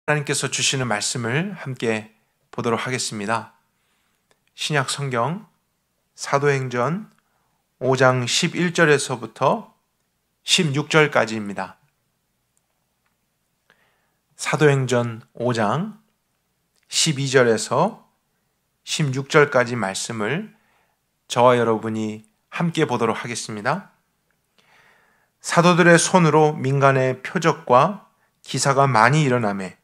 하나님께서 주시는 말씀을 함께 보도록 하겠습니다. 신약 성경 사도행전 5장 11절에서부터 16절까지입니다. 사도행전 5장 12절에서 16절까지 말씀을 저와 여러분이 함께 보도록 하겠습니다. 사도들의 손으로 민간의 표적과 기사가 많이 일어나매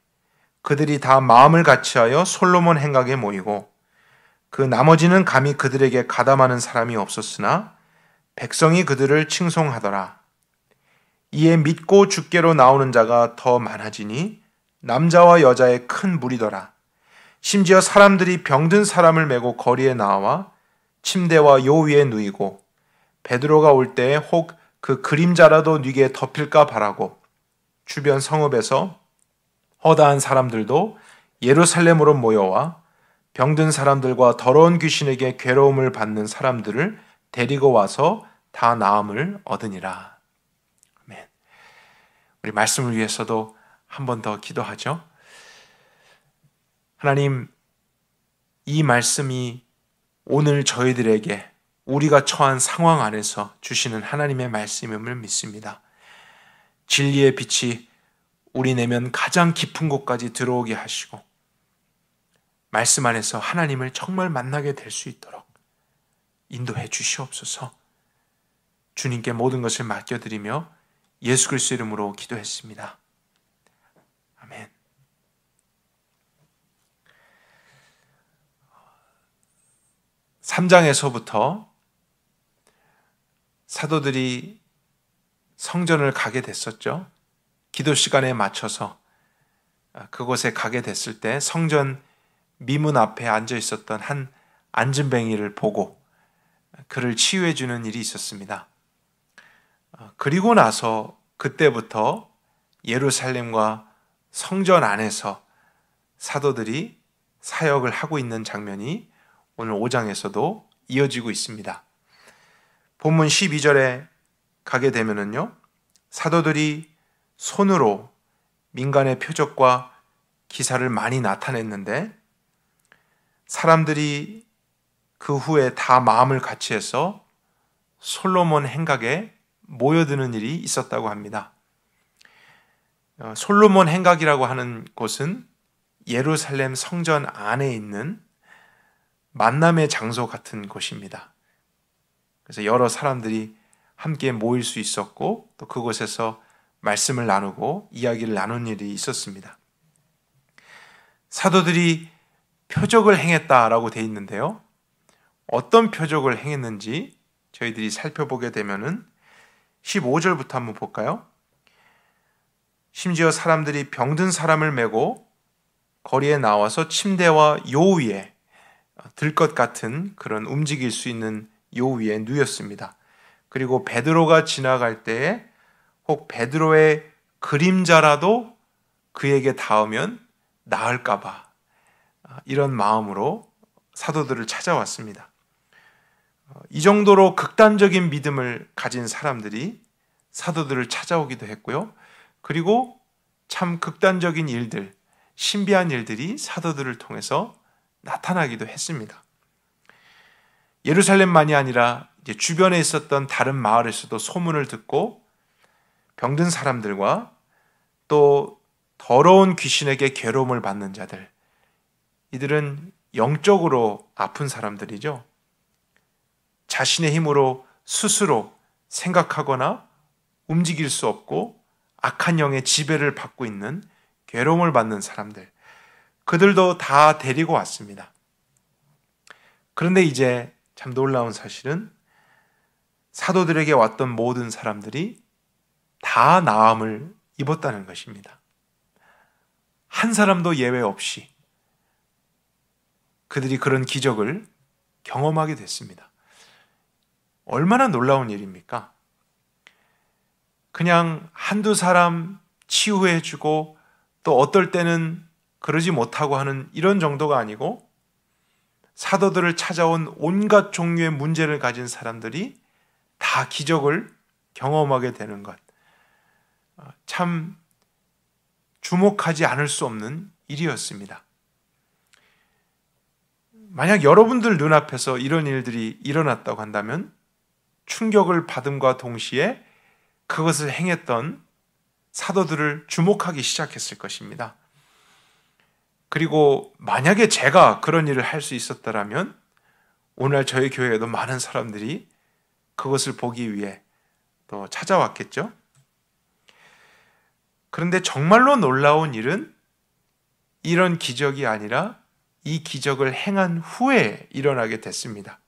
그들이 다 마음을 같이하여 솔로몬 행각에 모이고 그 나머지는 감히 그들에게 가담하는 사람이 없었으나 백성이 그들을 칭송하더라. 이에 믿고 주께로 나오는 자가 더 많아지니 남자와 여자의 큰 무리더라. 심지어 사람들이 병든 사람을 메고 거리에 나와 침대와 요 위에 누이고 베드로가 올 때에 혹 그 그림자라도 뉘게 덮일까 바라고 주변 성읍에서 허다한 사람들도 예루살렘으로 모여와 병든 사람들과 더러운 귀신에게 괴로움을 받는 사람들을 데리고 와서 다 나음을 얻으니라. 아멘. 우리 말씀을 위해서도 한 번 더 기도하죠. 하나님, 이 말씀이 오늘 저희들에게 우리가 처한 상황 안에서 주시는 하나님의 말씀임을 믿습니다. 진리의 빛이 우리 내면 가장 깊은 곳까지 들어오게 하시고 말씀 안에서 하나님을 정말 만나게 될 수 있도록 인도해 주시옵소서. 주님께 모든 것을 맡겨드리며 예수 그리스도 이름으로 기도했습니다. 아멘. (3장에서부터) 사도들이 성전을 가게 됐었죠. 기도 시간에 맞춰서 그곳에 가게 됐을 때 성전 미문 앞에 앉아 있었던 한 안진뱅이를 보고 그를 치유해 주는 일이 있었습니다. 그리고 나서 그때부터 예루살렘과 성전 안에서 사도들이 사역을 하고 있는 장면이 오늘 5장에서도 이어지고 있습니다. 본문 12절에 가게 되면은요, 사도들이 손으로 민간의 표적과 기사를 많이 나타냈는데 사람들이 그 후에 다 마음을 같이해서 솔로몬 행각에 모여드는 일이 있었다고 합니다. 솔로몬 행각이라고 하는 곳은 예루살렘 성전 안에 있는 만남의 장소 같은 곳입니다. 그래서 여러 사람들이 함께 모일 수 있었고 또 그곳에서 말씀을 나누고 이야기를 나눈 일이 있었습니다. 사도들이 표적을 행했다라고 되어 있는데요. 어떤 표적을 행했는지 저희들이 살펴보게 되면은 15절부터 한번 볼까요? 심지어 사람들이 병든 사람을 메고 거리에 나와서 침대와 요 위에 들 것 같은 그런 움직일 수 있는 요 위에 누였습니다. 그리고 베드로가 지나갈 때에 혹 베드로의 그림자라도 그에게 닿으면 나을까 봐 이런 마음으로 사도들을 찾아왔습니다. 이 정도로 극단적인 믿음을 가진 사람들이 사도들을 찾아오기도 했고요. 그리고 참 극단적인 일들, 신비한 일들이 사도들을 통해서 나타나기도 했습니다. 예루살렘만이 아니라 이제 주변에 있었던 다른 마을에서도 소문을 듣고 병든 사람들과 또 더러운 귀신에게 괴로움을 받는 자들, 이들은 영적으로 아픈 사람들이죠. 자신의 힘으로 스스로 생각하거나 움직일 수 없고 악한 영의 지배를 받고 있는 괴로움을 받는 사람들, 그들도 다 데리고 왔습니다. 그런데 이제 참 놀라운 사실은 사도들에게 왔던 모든 사람들이 다 나음을 입었다는 것입니다. 한 사람도 예외 없이 그들이 그런 기적을 경험하게 됐습니다. 얼마나 놀라운 일입니까? 그냥 한두 사람 치유해주고 또 어떨 때는 그러지 못하고 하는 이런 정도가 아니고 사도들을 찾아온 온갖 종류의 문제를 가진 사람들이 다 기적을 경험하게 되는 것. 참 주목하지 않을 수 없는 일이었습니다. 만약 여러분들 눈앞에서 이런 일들이 일어났다고 한다면 충격을 받음과 동시에 그것을 행했던 사도들을 주목하기 시작했을 것입니다. 그리고 만약에 제가 그런 일을 할 수 있었다면 오늘 저희 교회에도 많은 사람들이 그것을 보기 위해 또 찾아왔겠죠. 그런데 정말로 놀라운 일은 이런 기적이 아니라 이 기적을 행한 후에 일어나게 됐습니다.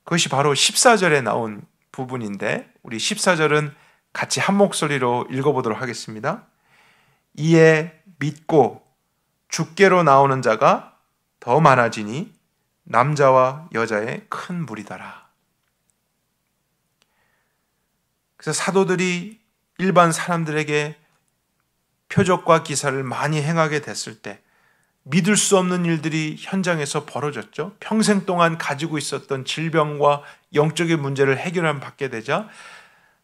그것이 바로 14절에 나온 부분인데 우리 14절은 같이 한 목소리로 읽어보도록 하겠습니다. 이에 믿고 주께로 나오는 자가 더 많아지니 남자와 여자의 큰 무리더라. 그래서 사도들이 일반 사람들에게 표적과 기사를 많이 행하게 됐을 때 믿을 수 없는 일들이 현장에서 벌어졌죠. 평생 동안 가지고 있었던 질병과 영적인 문제를 해결받게 되자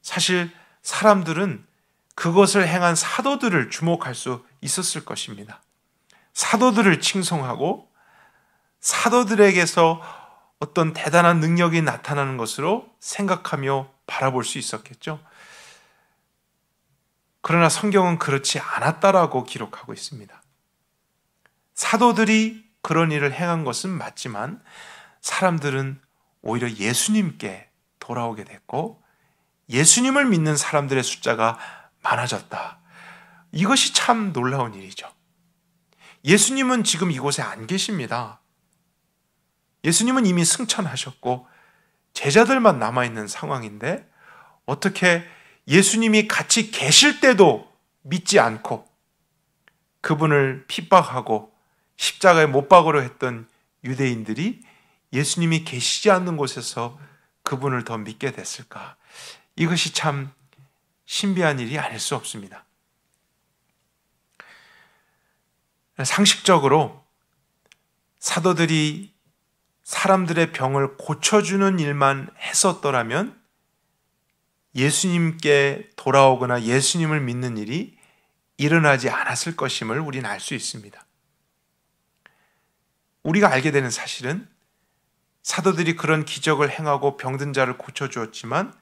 사실 사람들은 그것을 행한 사도들을 주목할 수 있었을 것입니다. 사도들을 칭송하고 사도들에게서 어떤 대단한 능력이 나타나는 것으로 생각하며 바라볼 수 있었겠죠. 그러나 성경은 그렇지 않았다라고 기록하고 있습니다. 사도들이 그런 일을 행한 것은 맞지만 사람들은 오히려 예수님께 돌아오게 됐고 예수님을 믿는 사람들의 숫자가 많아졌다. 이것이 참 놀라운 일이죠. 예수님은 지금 이곳에 안 계십니다. 예수님은 이미 승천하셨고 제자들만 남아있는 상황인데 어떻게 예수님이 같이 계실 때도 믿지 않고 그분을 핍박하고 십자가에 못 박으려 했던 유대인들이 예수님이 계시지 않는 곳에서 그분을 더 믿게 됐을까? 이것이 참 신비한 일이 아닐 수 없습니다. 상식적으로 사도들이 사람들의 병을 고쳐주는 일만 했었더라면 예수님께 돌아오거나 예수님을 믿는 일이 일어나지 않았을 것임을 우리는 알 수 있습니다. 우리가 알게 되는 사실은 사도들이 그런 기적을 행하고 병든 자를 고쳐주었지만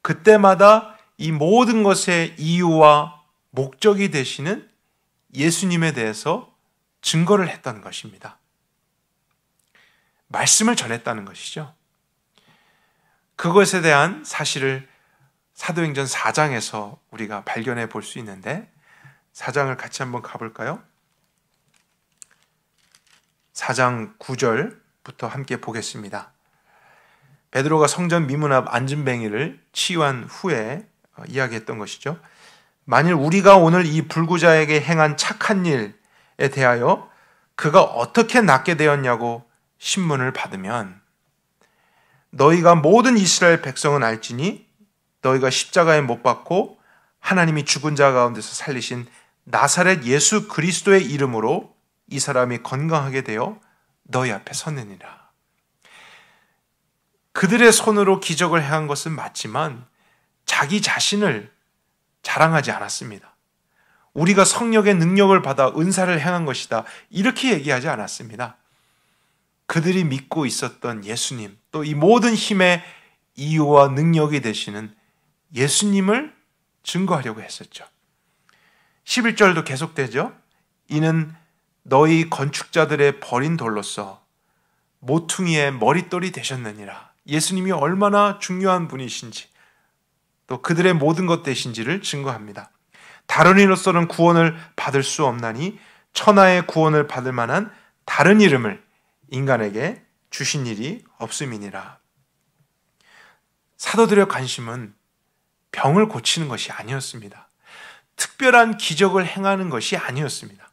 그때마다 이 모든 것의 이유와 목적이 되시는 예수님에 대해서 증거를 했다는 것입니다. 말씀을 전했다는 것이죠. 그것에 대한 사실을 사도행전 4장에서 우리가 발견해 볼 수 있는데 4장을 같이 한번 가볼까요? 4장 9절부터 함께 보겠습니다. 베드로가 성전 미문 앞 안진뱅이를 치유한 후에 이야기했던 것이죠. 만일 우리가 오늘 이 불구자에게 행한 착한 일에 대하여 그가 어떻게 낫게 되었냐고 신문을 받으면 너희가 모든 이스라엘 백성은 알지니 너희가 십자가에 못 박고 하나님이 죽은 자 가운데서 살리신 나사렛 예수 그리스도의 이름으로 이 사람이 건강하게 되어 너희 앞에 섰느니라. 그들의 손으로 기적을 행한 것은 맞지만 자기 자신을 자랑하지 않았습니다. 우리가 성령의 능력을 받아 은사를 행한 것이다. 이렇게 얘기하지 않았습니다. 그들이 믿고 있었던 예수님, 또 이 모든 힘의 이유와 능력이 되시는 예수님을 증거하려고 했었죠. 11절도 계속되죠. 이는 너희 건축자들의 버린 돌로서 모퉁이의 머릿돌이 되셨느니라. 예수님이 얼마나 중요한 분이신지 또 그들의 모든 것 되신지를 증거합니다. 다른 이로서는 구원을 받을 수 없나니 천하의 구원을 받을 만한 다른 이름을 인간에게 주신 일이 없음이니라. 사도들의 관심은 병을 고치는 것이 아니었습니다. 특별한 기적을 행하는 것이 아니었습니다.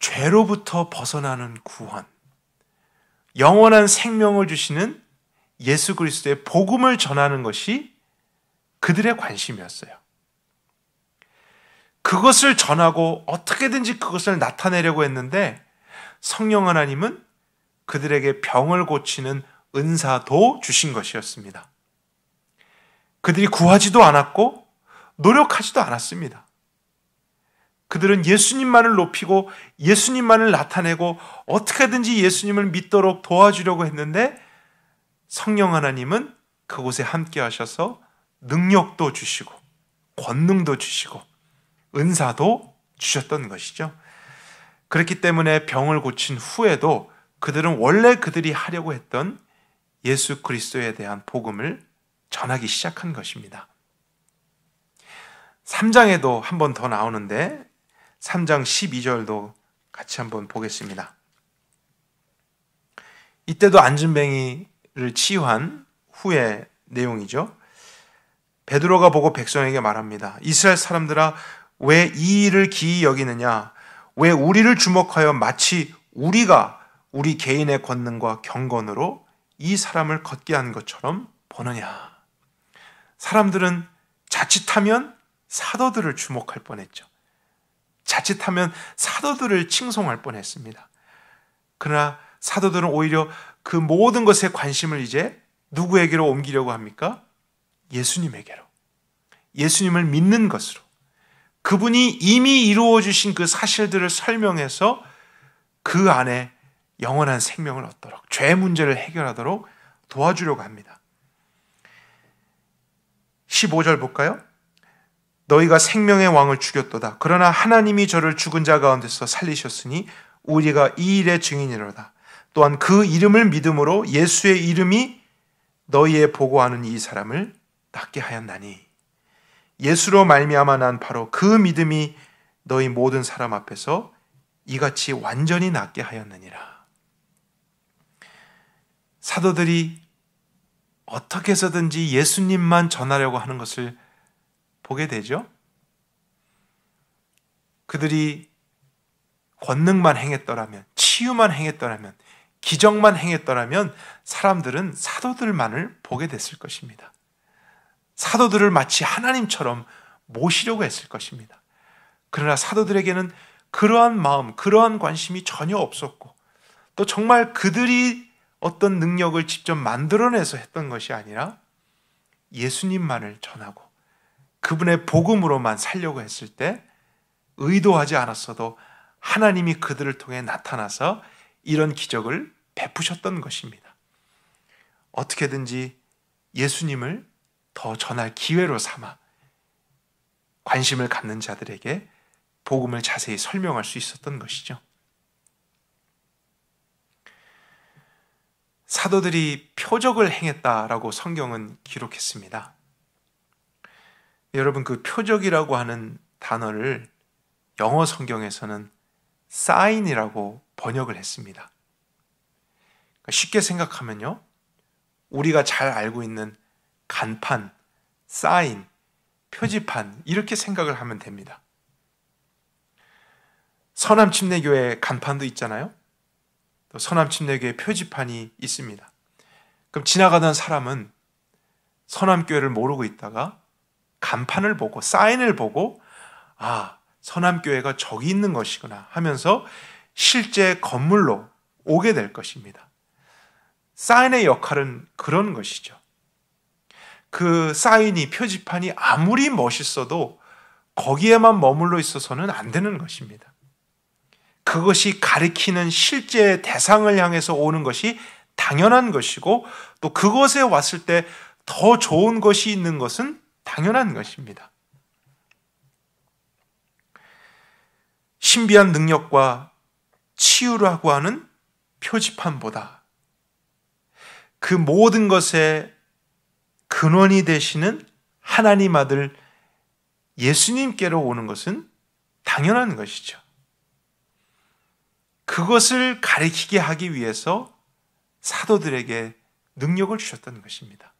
죄로부터 벗어나는 구원, 영원한 생명을 주시는 예수 그리스도의 복음을 전하는 것이 그들의 관심이었어요. 그것을 전하고 어떻게든지 그것을 나타내려고 했는데 성령 하나님은 그들에게 병을 고치는 은사도 주신 것이었습니다. 그들이 구하지도 않았고 노력하지도 않았습니다. 그들은 예수님만을 높이고 예수님만을 나타내고 어떻게든지 예수님을 믿도록 도와주려고 했는데 성령 하나님은 그곳에 함께 하셔서 능력도 주시고 권능도 주시고 은사도 주셨던 것이죠. 그렇기 때문에 병을 고친 후에도 그들은 원래 그들이 하려고 했던 예수 그리스도에 대한 복음을 전하기 시작한 것입니다. 3장에도 한 번 더 나오는데 3장 12절도 같이 한번 보겠습니다. 이때도 안진뱅이를 치유한 후의 내용이죠. 베드로가 보고 백성에게 말합니다. 이스라엘 사람들아, 왜 이 일을 기이 여기느냐? 왜 우리를 주목하여 마치 우리가 우리 개인의 권능과 경건으로 이 사람을 걷게 한 것처럼 보느냐? 사람들은 자칫하면 사도들을 주목할 뻔했죠. 자칫하면 사도들을 칭송할 뻔했습니다. 그러나 사도들은 오히려 그 모든 것에 관심을 이제 누구에게로 옮기려고 합니까? 예수님에게로. 예수님을 믿는 것으로. 그분이 이미 이루어 주신 그 사실들을 설명해서 그 안에 영원한 생명을 얻도록, 죄 문제를 해결하도록 도와주려고 합니다. 15절 볼까요? 너희가 생명의 왕을 죽였도다. 그러나 하나님이 저를 죽은 자 가운데서 살리셨으니 우리가 이 일의 증인이로다. 또한 그 이름을 믿음으로 예수의 이름이 너희의 보고하는 이 사람을 낫게 하였나니 예수로 말미암아 난 바로 그 믿음이 너희 모든 사람 앞에서 이같이 완전히 낫게 하였느니라. 사도들이 어떻게 해서든지 예수님만 전하려고 하는 것을 보게 되죠. 그들이 권능만 행했더라면, 치유만 행했더라면, 기적만 행했더라면 사람들은 사도들만을 보게 됐을 것입니다. 사도들을 마치 하나님처럼 모시려고 했을 것입니다. 그러나 사도들에게는 그러한 마음, 그러한 관심이 전혀 없었고 또 정말 그들이 어떤 능력을 직접 만들어내서 했던 것이 아니라 예수님만을 전하고 그분의 복음으로만 살려고 했을 때 의도하지 않았어도 하나님이 그들을 통해 나타나서 이런 기적을 베푸셨던 것입니다. 어떻게든지 예수님을 더 전할 기회로 삼아 관심을 갖는 자들에게 복음을 자세히 설명할 수 있었던 것이죠. 사도들이 표적을 행했다라고 성경은 기록했습니다. 여러분, 그 표적이라고 하는 단어를 영어 성경에서는 사인이라고 번역을 했습니다. 쉽게 생각하면요, 우리가 잘 알고 있는 간판, 사인, 표지판 이렇게 생각을 하면 됩니다. 서남침례교회 간판도 있잖아요. 또 서남침례교회 표지판이 있습니다. 그럼 지나가던 사람은 서남교회를 모르고 있다가 간판을 보고 사인을 보고 아, 서남교회가 저기 있는 것이구나 하면서 실제 건물로 오게 될 것입니다. 사인의 역할은 그런 것이죠. 그 사인이, 표지판이 아무리 멋있어도 거기에만 머물러 있어서는 안 되는 것입니다. 그것이 가리키는 실제 대상을 향해서 오는 것이 당연한 것이고 또 그곳에 왔을 때 더 좋은 것이 있는 것은 당연한 것입니다. 신비한 능력과 치유라고 하는 표지판보다 그 모든 것의 근원이 되시는 하나님 아들 예수님께로 오는 것은 당연한 것이죠. 그것을 가리키게 하기 위해서 사도들에게 능력을 주셨던 것입니다.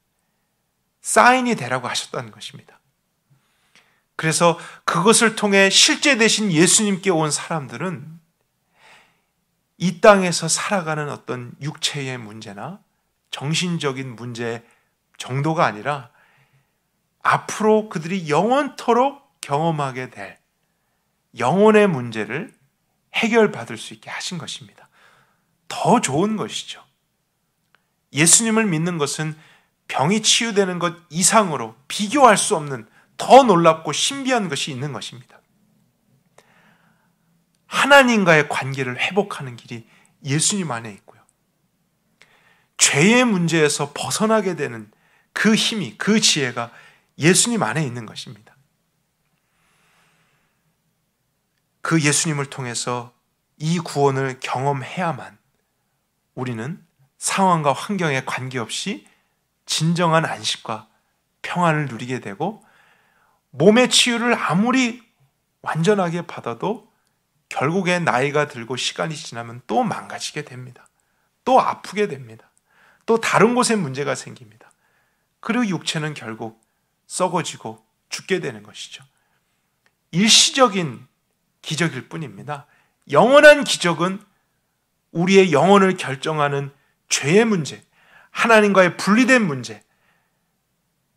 사인이 되라고 하셨다는 것입니다. 그래서 그것을 통해 실제 되신 예수님께 온 사람들은 이 땅에서 살아가는 어떤 육체의 문제나 정신적인 문제 정도가 아니라 앞으로 그들이 영원토록 경험하게 될 영혼의 문제를 해결받을 수 있게 하신 것입니다. 더 좋은 것이죠. 예수님을 믿는 것은 병이 치유되는 것 이상으로 비교할 수 없는 더 놀랍고 신비한 것이 있는 것입니다. 하나님과의 관계를 회복하는 길이 예수님 안에 있고요. 죄의 문제에서 벗어나게 되는 그 힘이, 그 지혜가 예수님 안에 있는 것입니다. 그 예수님을 통해서 이 구원을 경험해야만 우리는 상황과 환경에 관계없이 진정한 안식과 평안을 누리게 되고, 몸의 치유를 아무리 완전하게 받아도 결국에 나이가 들고 시간이 지나면 또 망가지게 됩니다. 또 아프게 됩니다. 또 다른 곳에 문제가 생깁니다. 그리고 육체는 결국 썩어지고 죽게 되는 것이죠. 일시적인 기적일 뿐입니다. 영원한 기적은 우리의 영혼을 결정하는 죄의 문제, 하나님과의 분리된 문제,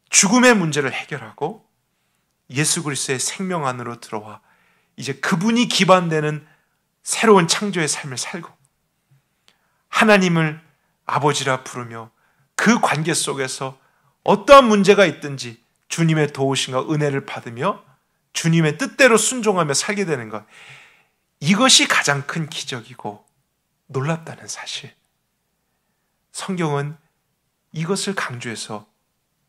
죽음의 문제를 해결하고 예수 그리스도의 생명 안으로 들어와 이제 그분이 기반되는 새로운 창조의 삶을 살고 하나님을 아버지라 부르며 그 관계 속에서 어떠한 문제가 있든지 주님의 도우심과 은혜를 받으며 주님의 뜻대로 순종하며 살게 되는 것, 이것이 가장 큰 기적이고 놀랍다는 사실. 성경은 이것을 강조해서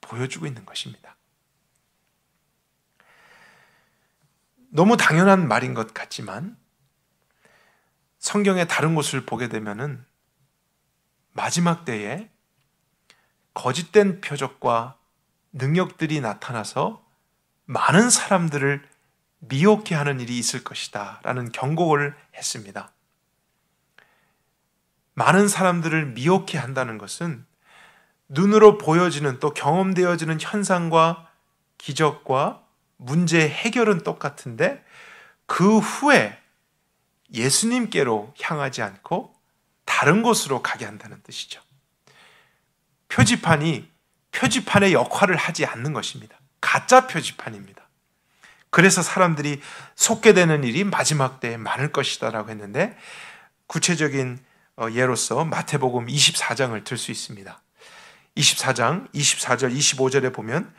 보여주고 있는 것입니다. 너무 당연한 말인 것 같지만 성경의 다른 곳을 보게 되면은 마지막 때에 거짓된 표적과 능력들이 나타나서 많은 사람들을 미혹해 하는 일이 있을 것이다 라는 경고를 했습니다. 많은 사람들을 미혹해 한다는 것은 눈으로 보여지는, 또 경험되어지는 현상과 기적과 문제의 해결은 똑같은데 그 후에 예수님께로 향하지 않고 다른 곳으로 가게 한다는 뜻이죠. 표지판이 표지판의 역할을 하지 않는 것입니다. 가짜 표지판입니다. 그래서 사람들이 속게 되는 일이 마지막 때에 많을 것이다 라고 했는데, 구체적인 예로서 마태복음 24장을 들 수 있습니다. 24장 24절 25절에 보면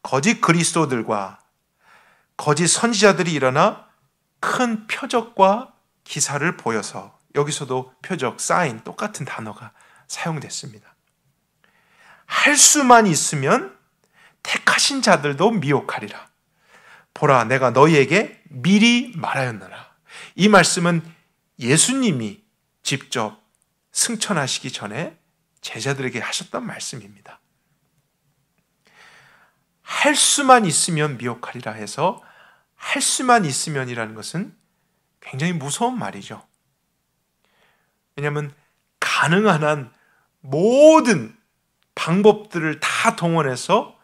거짓 그리스도들과 거짓 선지자들이 일어나 큰 표적과 기사를 보여서, 여기서도 표적, 사인, 똑같은 단어가 사용됐습니다. 할 수만 있으면 택하신 자들도 미혹하리라. 보라, 내가 너희에게 미리 말하였노라. 이 말씀은 예수님이 직접 승천하시기 전에 제자들에게 하셨던 말씀입니다. 할 수만 있으면 미혹하리라 해서 할 수만 있으면이라는 것은 굉장히 무서운 말이죠. 왜냐하면 가능한 한 모든 방법들을 다 동원해서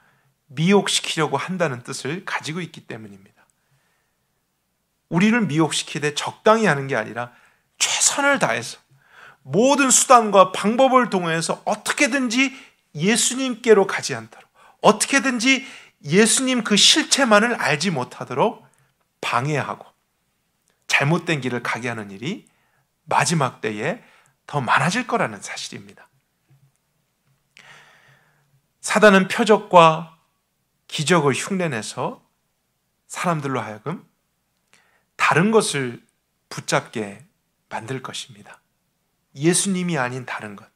미혹시키려고 한다는 뜻을 가지고 있기 때문입니다. 우리를 미혹시키되 적당히 하는 게 아니라 최선을 다해서 모든 수단과 방법을 동원해서 어떻게든지 예수님께로 가지 않도록, 어떻게든지 예수님 그 실체만을 알지 못하도록 방해하고 잘못된 길을 가게 하는 일이 마지막 때에 더 많아질 거라는 사실입니다. 사단은 표적과 기적을 흉내내서 사람들로 하여금 다른 것을 붙잡게 만들 것입니다. 예수님이 아닌 다른 것,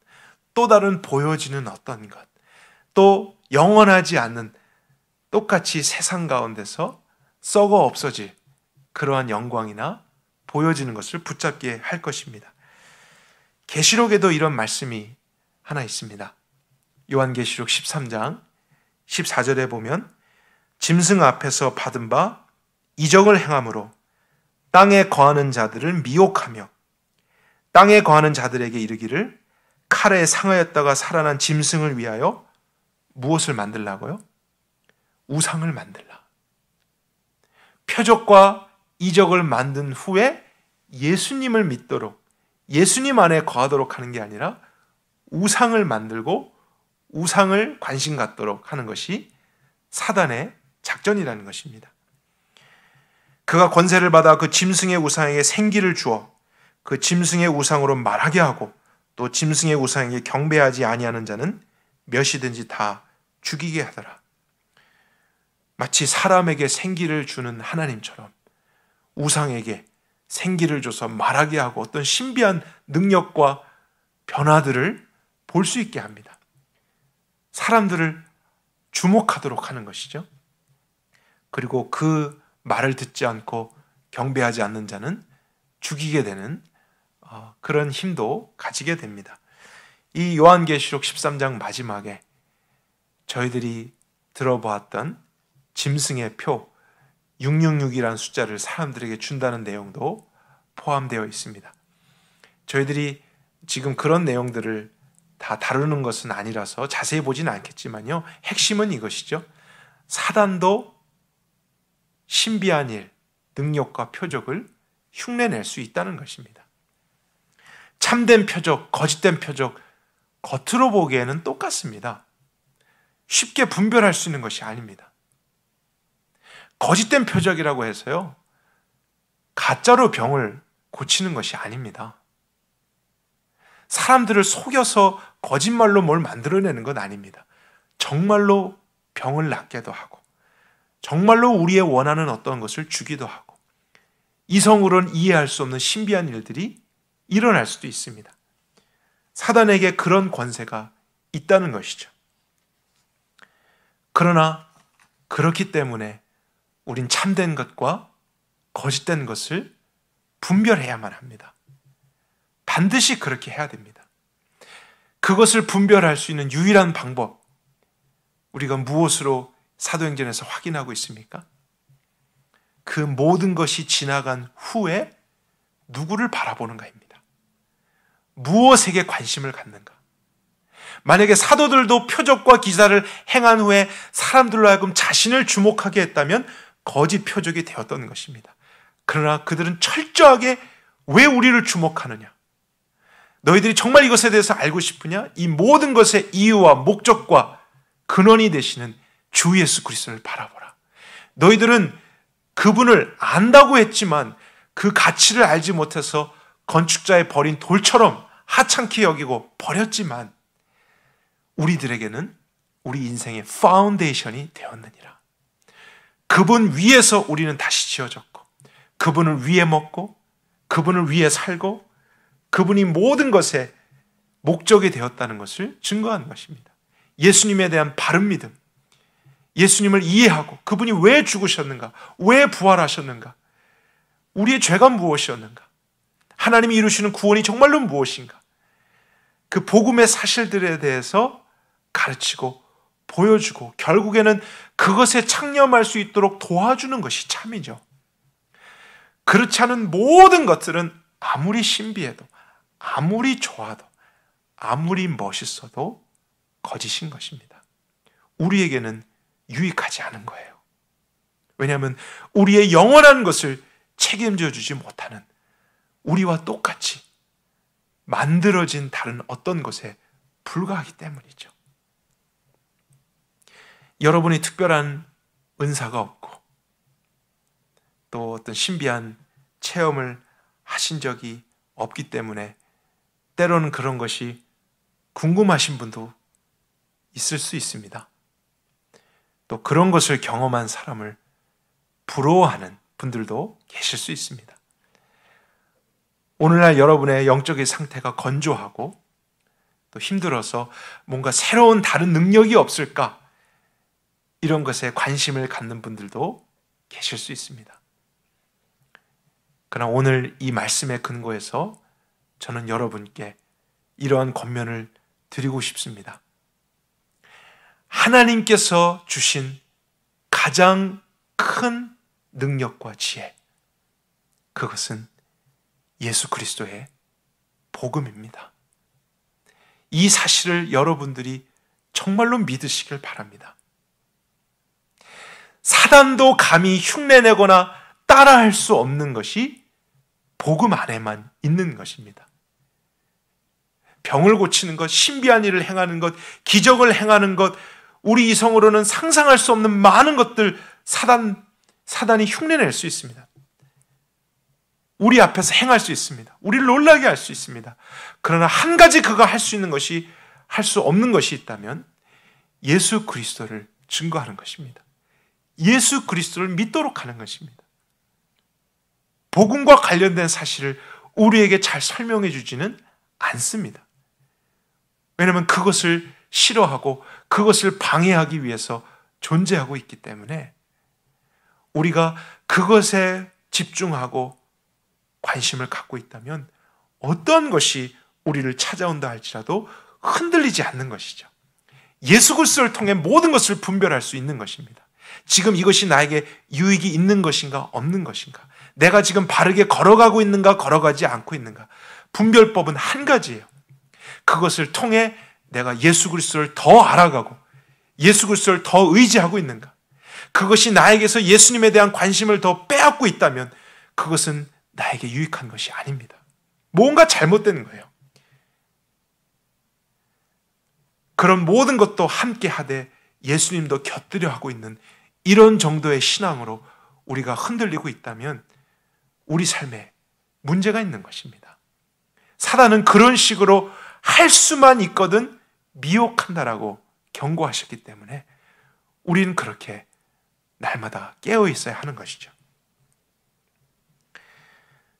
또 다른 보여지는 어떤 것, 또 영원하지 않는, 똑같이 세상 가운데서 썩어 없어질 그러한 영광이나 보여지는 것을 붙잡게 할 것입니다. 계시록에도 이런 말씀이 하나 있습니다. 요한계시록 13장 14절에 보면 짐승 앞에서 받은 바 이적을 행함으로 땅에 거하는 자들을 미혹하며 땅에 거하는 자들에게 이르기를 칼에 상하였다가 살아난 짐승을 위하여 무엇을 만들라고요? 우상을 만들라. 표적과 이적을 만든 후에 예수님을 믿도록, 예수님 안에 거하도록 하는 게 아니라 우상을 만들고 우상을 관심 갖도록 하는 것이 사단의 작전이라는 것입니다. 그가 권세를 받아 그 짐승의 우상에게 생기를 주어 그 짐승의 우상으로 말하게 하고 또 짐승의 우상에게 경배하지 아니하는 자는 몇이든지 다 죽이게 하더라. 마치 사람에게 생기를 주는 하나님처럼 우상에게 생기를 줘서 말하게 하고 어떤 신비한 능력과 변화들을 볼 수 있게 합니다. 사람들을 주목하도록 하는 것이죠. 그리고 그 말을 듣지 않고 경배하지 않는 자는 죽이게 되는 그런 힘도 가지게 됩니다. 이 요한계시록 13장 마지막에 저희들이 들어보았던 짐승의 표 666이라는 숫자를 사람들에게 준다는 내용도 포함되어 있습니다. 저희들이 지금 그런 내용들을 다 다루는 것은 아니라서 자세히 보지는 않겠지만요. 핵심은 이것이죠. 사단도 신비한 일, 능력과 표적을 흉내낼 수 있다는 것입니다. 참된 표적, 거짓된 표적, 겉으로 보기에는 똑같습니다. 쉽게 분별할 수 있는 것이 아닙니다. 거짓된 표적이라고 해서요, 가짜로 병을 고치는 것이 아닙니다. 사람들을 속여서 거짓말로 뭘 만들어내는 건 아닙니다. 정말로 병을 낫게도 하고, 정말로 우리의 원하는 어떤 것을 주기도 하고, 이성으로는 이해할 수 없는 신비한 일들이 일어날 수도 있습니다. 사단에게 그런 권세가 있다는 것이죠. 그러나 그렇기 때문에 우린 참된 것과 거짓된 것을 분별해야만 합니다. 반드시 그렇게 해야 됩니다. 그것을 분별할 수 있는 유일한 방법, 우리가 무엇으로 사도행전에서 확인하고 있습니까? 그 모든 것이 지나간 후에 누구를 바라보는가입니다. 무엇에게 관심을 갖는가? 만약에 사도들도 표적과 기사를 행한 후에 사람들로 하여금 자신을 주목하게 했다면 거짓 표적이 되었던 것입니다. 그러나 그들은 철저하게 왜 우리를 주목하느냐? 너희들이 정말 이것에 대해서 알고 싶으냐? 이 모든 것의 이유와 목적과 근원이 되시는 주 예수 그리스도를 바라보라. 너희들은 그분을 안다고 했지만 그 가치를 알지 못해서 건축자의 버린 돌처럼 하찮게 여기고 버렸지만 우리들에게는 우리 인생의 파운데이션이 되었느니라. 그분 위에서 우리는 다시 지어졌고, 그분을 위에 먹고, 그분을 위에 살고, 그분이 모든 것의 목적이 되었다는 것을 증거하는 것입니다. 예수님에 대한 바른 믿음, 예수님을 이해하고 그분이 왜 죽으셨는가, 왜 부활하셨는가, 우리의 죄가 무엇이었는가, 하나님이 이루시는 구원이 정말로 무엇인가, 그 복음의 사실들에 대해서 가르치고 보여주고 결국에는 그것에 창념할 수 있도록 도와주는 것이 참이죠. 그렇지 않은 모든 것들은 아무리 신비해도, 아무리 좋아도, 아무리 멋있어도 거짓인 것입니다. 우리에게는 유익하지 않은 거예요. 왜냐하면 우리의 영원한 것을 책임져 주지 못하는, 우리와 똑같이 만들어진 다른 어떤 것에 불과하기 때문이죠. 여러분이 특별한 은사가 없고 또 어떤 신비한 체험을 하신 적이 없기 때문에 때로는 그런 것이 궁금하신 분도 있을 수 있습니다. 또 그런 것을 경험한 사람을 부러워하는 분들도 계실 수 있습니다. 오늘날 여러분의 영적인 상태가 건조하고 또 힘들어서 뭔가 새로운 다른 능력이 없을까, 이런 것에 관심을 갖는 분들도 계실 수 있습니다. 그러나 오늘 이 말씀의 근거에서 저는 여러분께 이러한 권면을 드리고 싶습니다. 하나님께서 주신 가장 큰 능력과 지혜, 그것은 예수 그리스도의 복음입니다. 이 사실을 여러분들이 정말로 믿으시길 바랍니다. 사단도 감히 흉내내거나 따라할 수 없는 것이 복음 안에만 있는 것입니다. 병을 고치는 것, 신비한 일을 행하는 것, 기적을 행하는 것, 우리 이성으로는 상상할 수 없는 많은 것들 사단이 흉내낼 수 있습니다. 우리 앞에서 행할 수 있습니다. 우리를 놀라게 할 수 있습니다. 그러나 한 가지 그가 할 수 있는 것이, 할 수 없는 것이 있다면 예수 그리스도를 증거하는 것입니다. 예수 그리스도를 믿도록 하는 것입니다. 복음과 관련된 사실을 우리에게 잘 설명해 주지는 않습니다. 왜냐하면 그것을 싫어하고 그것을 방해하기 위해서 존재하고 있기 때문에 우리가 그것에 집중하고 관심을 갖고 있다면 어떤 것이 우리를 찾아온다 할지라도 흔들리지 않는 것이죠. 예수 그리스도를 통해 모든 것을 분별할 수 있는 것입니다. 지금 이것이 나에게 유익이 있는 것인가 없는 것인가, 내가 지금 바르게 걸어가고 있는가 걸어가지 않고 있는가, 분별법은 한 가지예요. 그것을 통해 내가 예수 그리스도를 더 알아가고 예수 그리스도를 더 의지하고 있는가, 그것이 나에게서 예수님에 대한 관심을 더 빼앗고 있다면 그것은 나에게 유익한 것이 아닙니다. 뭔가 잘못된 거예요. 그런 모든 것도 함께 하되 예수님도 곁들여 하고 있는 이런 정도의 신앙으로 우리가 흔들리고 있다면 우리 삶에 문제가 있는 것입니다. 사단은 그런 식으로 할 수만 있거든 미혹한다라고 경고하셨기 때문에 우리는 그렇게 날마다 깨어 있어야 하는 것이죠.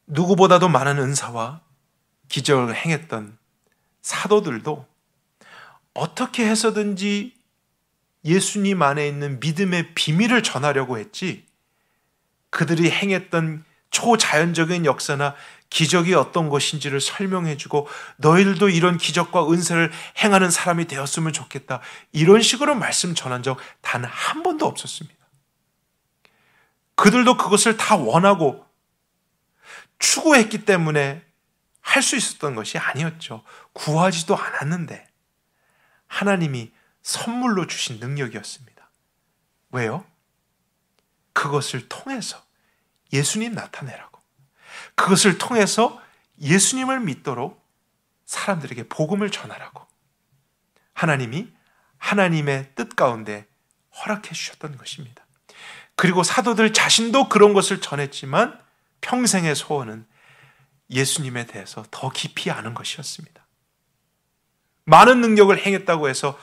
누구보다도 많은 은사와 기적을 행했던 사도들도 어떻게 해서든지 예수님 안에 있는 믿음의 비밀을 전하려고 했지, 그들이 행했던 초자연적인 역사나 기적이 어떤 것인지를 설명해주고 너희들도 이런 기적과 은사를 행하는 사람이 되었으면 좋겠다, 이런 식으로 말씀 전한 적 단 한 번도 없었습니다. 그들도 그것을 다 원하고 추구했기 때문에 할 수 있었던 것이 아니었죠. 구하지도 않았는데 하나님이 선물로 주신 능력이었습니다. 왜요? 그것을 통해서 예수님 나타내라고, 그것을 통해서 예수님을 믿도록 사람들에게 복음을 전하라고 하나님이 하나님의 뜻 가운데 허락해 주셨던 것입니다. 그리고 사도들 자신도 그런 것을 전했지만 평생의 소원은 예수님에 대해서 더 깊이 아는 것이었습니다. 많은 능력을 행했다고 해서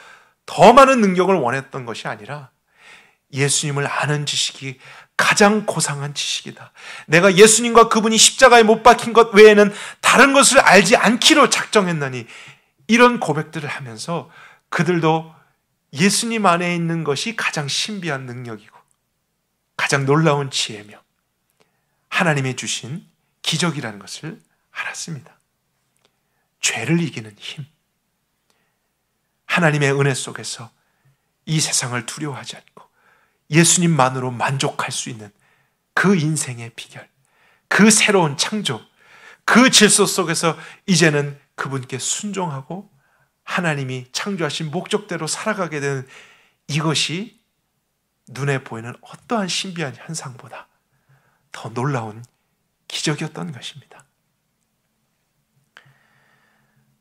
더 많은 능력을 원했던 것이 아니라 예수님을 아는 지식이 가장 고상한 지식이다, 내가 예수님과 그분이 십자가에 못 박힌 것 외에는 다른 것을 알지 않기로 작정했나니, 이런 고백들을 하면서 그들도 예수님 안에 있는 것이 가장 신비한 능력이고 가장 놀라운 지혜며 하나님이 주신 기적이라는 것을 알았습니다. 죄를 이기는 힘, 하나님의 은혜 속에서 이 세상을 두려워하지 않고 예수님만으로 만족할 수 있는 그 인생의 비결, 그 새로운 창조, 그 질서 속에서 이제는 그분께 순종하고 하나님이 창조하신 목적대로 살아가게 되는 이것이 눈에 보이는 어떠한 신비한 현상보다 더 놀라운 기적이었던 것입니다.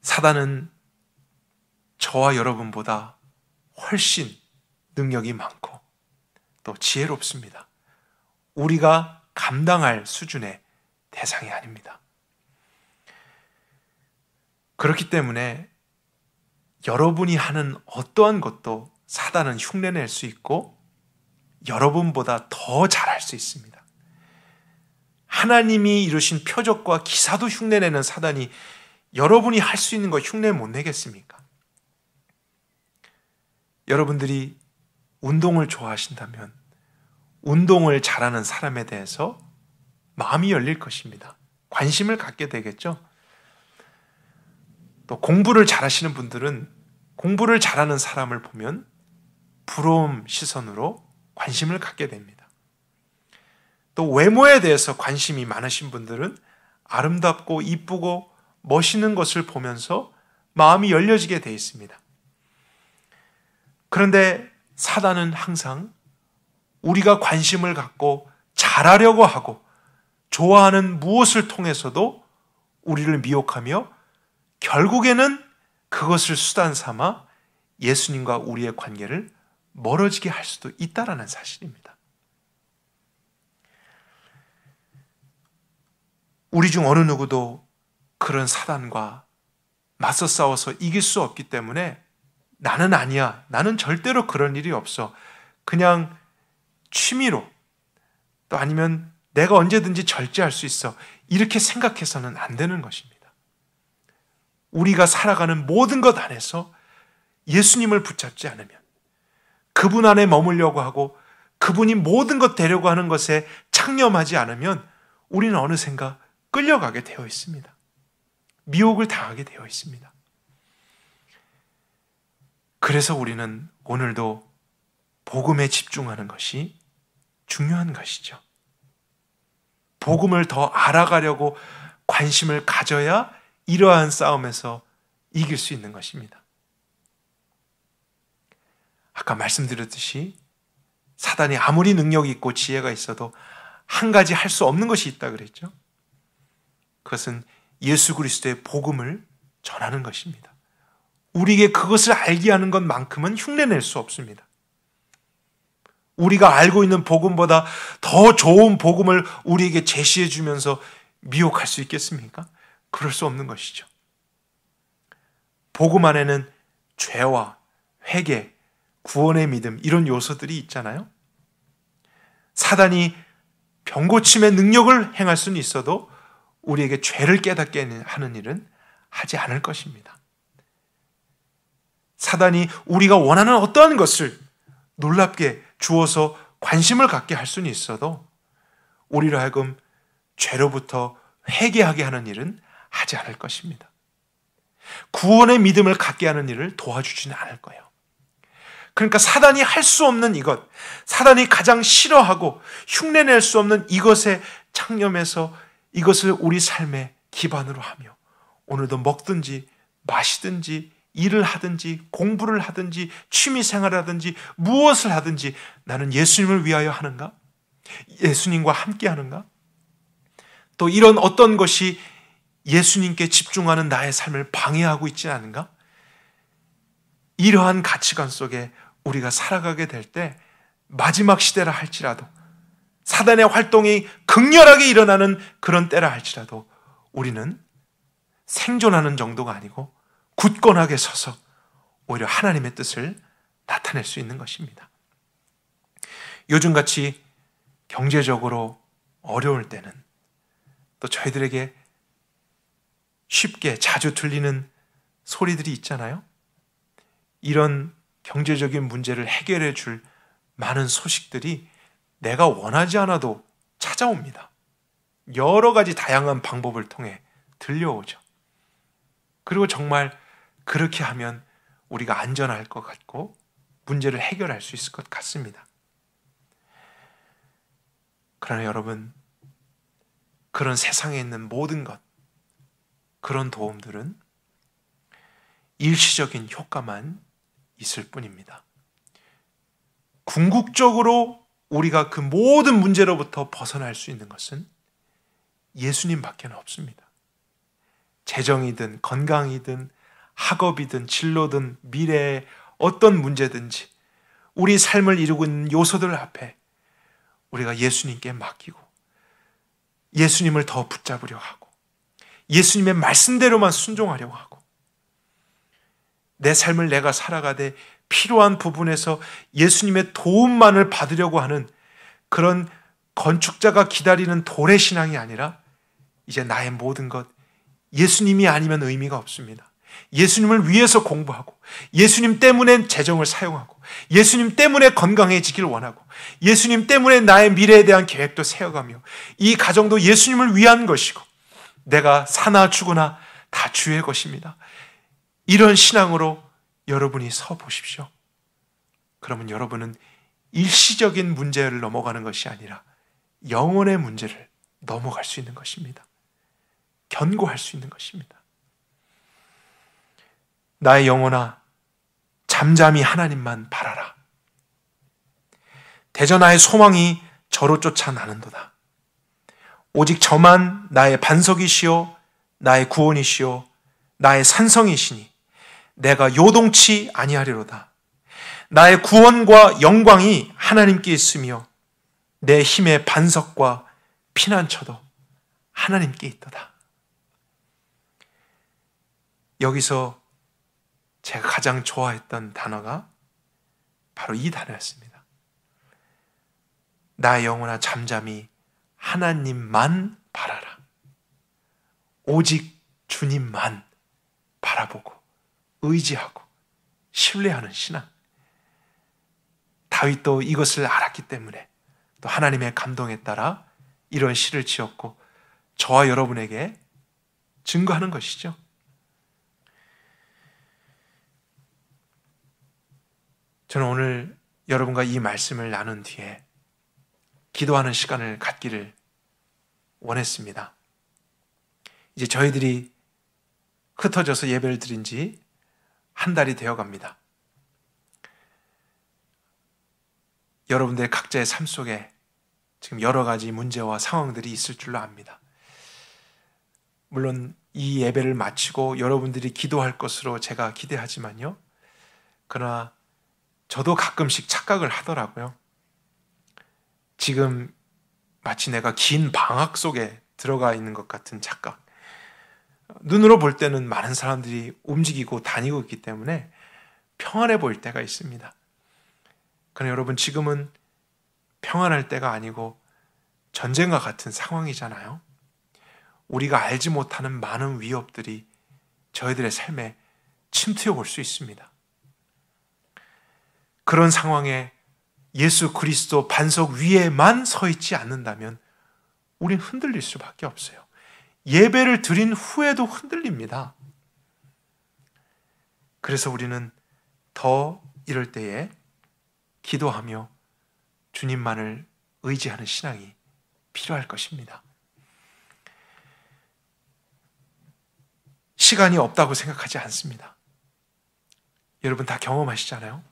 사단은 저와 여러분보다 훨씬 능력이 많고 또 지혜롭습니다. 우리가 감당할 수준의 대상이 아닙니다. 그렇기 때문에 여러분이 하는 어떠한 것도 사단은 흉내낼 수 있고 여러분보다 더 잘할 수 있습니다. 하나님이 이루신 표적과 기사도 흉내내는 사단이 여러분이 할 수 있는 거 흉내 못 내겠습니까? 여러분들이 운동을 좋아하신다면 운동을 잘하는 사람에 대해서 마음이 열릴 것입니다. 관심을 갖게 되겠죠. 또 공부를 잘하시는 분들은 공부를 잘하는 사람을 보면 부러움 시선으로 관심을 갖게 됩니다. 또 외모에 대해서 관심이 많으신 분들은 아름답고 이쁘고 멋있는 것을 보면서 마음이 열려지게 되어 있습니다. 그런데 사단은 항상 우리가 관심을 갖고 잘하려고 하고 좋아하는 무엇을 통해서도 우리를 미혹하며 결국에는 그것을 수단 삼아 예수님과 우리의 관계를 멀어지게 할 수도 있다는 사실입니다. 우리 중 어느 누구도 그런 사단과 맞서 싸워서 이길 수 없기 때문에 나는 아니야, 나는 절대로 그런 일이 없어, 그냥 취미로 또 아니면 내가 언제든지 절제할 수 있어 이렇게 생각해서는 안 되는 것입니다. 우리가 살아가는 모든 것 안에서 예수님을 붙잡지 않으면, 그분 안에 머물려고 하고 그분이 모든 것 되려고 하는 것에 창념하지 않으면 우리는 어느샌가 끌려가게 되어 있습니다. 미혹을 당하게 되어 있습니다. 그래서 우리는 오늘도 복음에 집중하는 것이 중요한 것이죠. 복음을 더 알아가려고 관심을 가져야 이러한 싸움에서 이길 수 있는 것입니다. 아까 말씀드렸듯이 사단이 아무리 능력이 있고 지혜가 있어도 한 가지 할 수 없는 것이 있다 그랬죠. 그것은 예수 그리스도의 복음을 전하는 것입니다. 우리에게 그것을 알게 하는 것만큼은 흉내낼 수 없습니다. 우리가 알고 있는 복음보다 더 좋은 복음을 우리에게 제시해 주면서 미혹할 수 있겠습니까? 그럴 수 없는 것이죠. 복음 안에는 죄와 회개, 구원의 믿음 이런 요소들이 있잖아요. 사단이 병고침의 능력을 행할 수는 있어도 우리에게 죄를 깨닫게 하는 일은 하지 않을 것입니다. 사단이 우리가 원하는 어떠한 것을 놀랍게 주어서 관심을 갖게 할 수는 있어도 우리로 하여금 죄로부터 회개하게 하는 일은 하지 않을 것입니다. 구원의 믿음을 갖게 하는 일을 도와주지는 않을 거예요. 그러니까 사단이 할 수 없는 이것, 사단이 가장 싫어하고 흉내낼 수 없는 이것에 창념해서 이것을 우리 삶의 기반으로 하며 오늘도 먹든지 마시든지 일을 하든지 공부를 하든지 취미 생활을 하든지 무엇을 하든지 나는 예수님을 위하여 하는가? 예수님과 함께 하는가? 또 이런 어떤 것이 예수님께 집중하는 나의 삶을 방해하고 있지 않은가? 이러한 가치관 속에 우리가 살아가게 될 때 마지막 시대라 할지라도 사단의 활동이 극렬하게 일어나는 그런 때라 할지라도 우리는 생존하는 정도가 아니고 굳건하게 서서 오히려 하나님의 뜻을 나타낼 수 있는 것입니다. 요즘같이 경제적으로 어려울 때는 또 저희들에게 쉽게 자주 들리는 소리들이 있잖아요. 이런 경제적인 문제를 해결해 줄 많은 소식들이 내가 원하지 않아도 찾아옵니다. 여러 가지 다양한 방법을 통해 들려오죠. 그리고 정말 그렇게 하면 우리가 안전할 것 같고 문제를 해결할 수 있을 것 같습니다. 그러나 여러분, 그런 세상에 있는 모든 것, 그런 도움들은 일시적인 효과만 있을 뿐입니다. 궁극적으로 우리가 그 모든 문제로부터 벗어날 수 있는 것은 예수님밖에 없습니다. 재정이든 건강이든 학업이든 진로든 미래의 어떤 문제든지 우리 삶을 이루고 있는 요소들 앞에 우리가 예수님께 맡기고 예수님을 더 붙잡으려 하고 예수님의 말씀대로만 순종하려고 하고 내 삶을 내가 살아가되 필요한 부분에서 예수님의 도움만을 받으려고 하는 그런 건축자가 기다리는 도래 신앙이 아니라 이제 나의 모든 것 예수님이 아니면 의미가 없습니다. 예수님을 위해서 공부하고 예수님 때문에 재정을 사용하고 예수님 때문에 건강해지길 원하고 예수님 때문에 나의 미래에 대한 계획도 세워가며 이 가정도 예수님을 위한 것이고 내가 사나 죽으나 다 주의 것입니다. 이런 신앙으로 여러분이 서 보십시오. 그러면 여러분은 일시적인 문제를 넘어가는 것이 아니라 영혼의 문제를 넘어갈 수 있는 것입니다. 견고할 수 있는 것입니다. 나의 영혼아, 잠잠히 하나님만 바라라. 대저 나의 소망이 저로 쫓아 나는도다. 오직 저만 나의 반석이시요 나의 구원이시요 나의 산성이시니 내가 요동치 아니하리로다. 나의 구원과 영광이 하나님께 있으며 내 힘의 반석과 피난처도 하나님께 있도다. 여기서 제가 가장 좋아했던 단어가 바로 이 단어였습니다. 나의 영혼아 잠잠히 하나님만 바라라. 오직 주님만 바라보고 의지하고 신뢰하는 신앙. 다윗도 이것을 알았기 때문에 또 하나님의 감동에 따라 이런 시를 지었고 저와 여러분에게 증거하는 것이죠. 저는 오늘 여러분과 이 말씀을 나눈 뒤에 기도하는 시간을 갖기를 원했습니다. 이제 저희들이 흩어져서 예배를 드린 지 한 달이 되어 갑니다. 여러분들의 각자의 삶 속에 지금 여러 가지 문제와 상황들이 있을 줄로 압니다. 물론 이 예배를 마치고 여러분들이 기도할 것으로 제가 기대하지만요. 그러나 저도 가끔씩 착각을 하더라고요. 지금 마치 내가 긴 방학 속에 들어가 있는 것 같은 착각. 눈으로 볼 때는 많은 사람들이 움직이고 다니고 있기 때문에 평안해 보일 때가 있습니다. 그러나 여러분 지금은 평안할 때가 아니고 전쟁과 같은 상황이잖아요. 우리가 알지 못하는 많은 위협들이 저희들의 삶에 침투해 올 수 있습니다. 그런 상황에 예수 그리스도 반석 위에만 서 있지 않는다면 우린 흔들릴 수밖에 없어요. 예배를 드린 후에도 흔들립니다. 그래서 우리는 더 이럴 때에 기도하며 주님만을 의지하는 신앙이 필요할 것입니다. 시간이 없다고 생각하지 않습니다. 여러분 다 경험하시잖아요.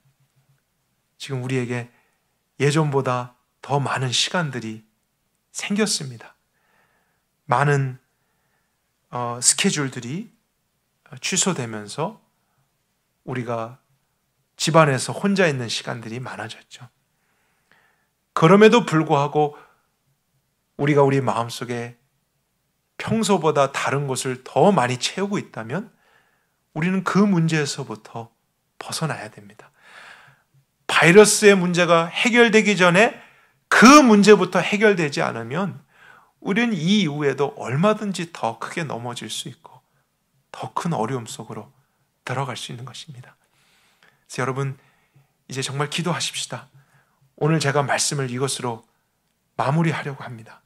지금 우리에게 예전보다 더 많은 시간들이 생겼습니다. 많은 스케줄들이 취소되면서 우리가 집안에서 혼자 있는 시간들이 많아졌죠. 그럼에도 불구하고 우리가 우리 마음속에 평소보다 다른 것을 더 많이 채우고 있다면 우리는 그 문제에서부터 벗어나야 됩니다. 바이러스의 문제가 해결되기 전에 그 문제부터 해결되지 않으면 우리는 이 이후에도 얼마든지 더 크게 넘어질 수 있고 더 큰 어려움 속으로 들어갈 수 있는 것입니다. 그래서 여러분 이제 정말 기도하십시다. 오늘 제가 말씀을 이것으로 마무리하려고 합니다.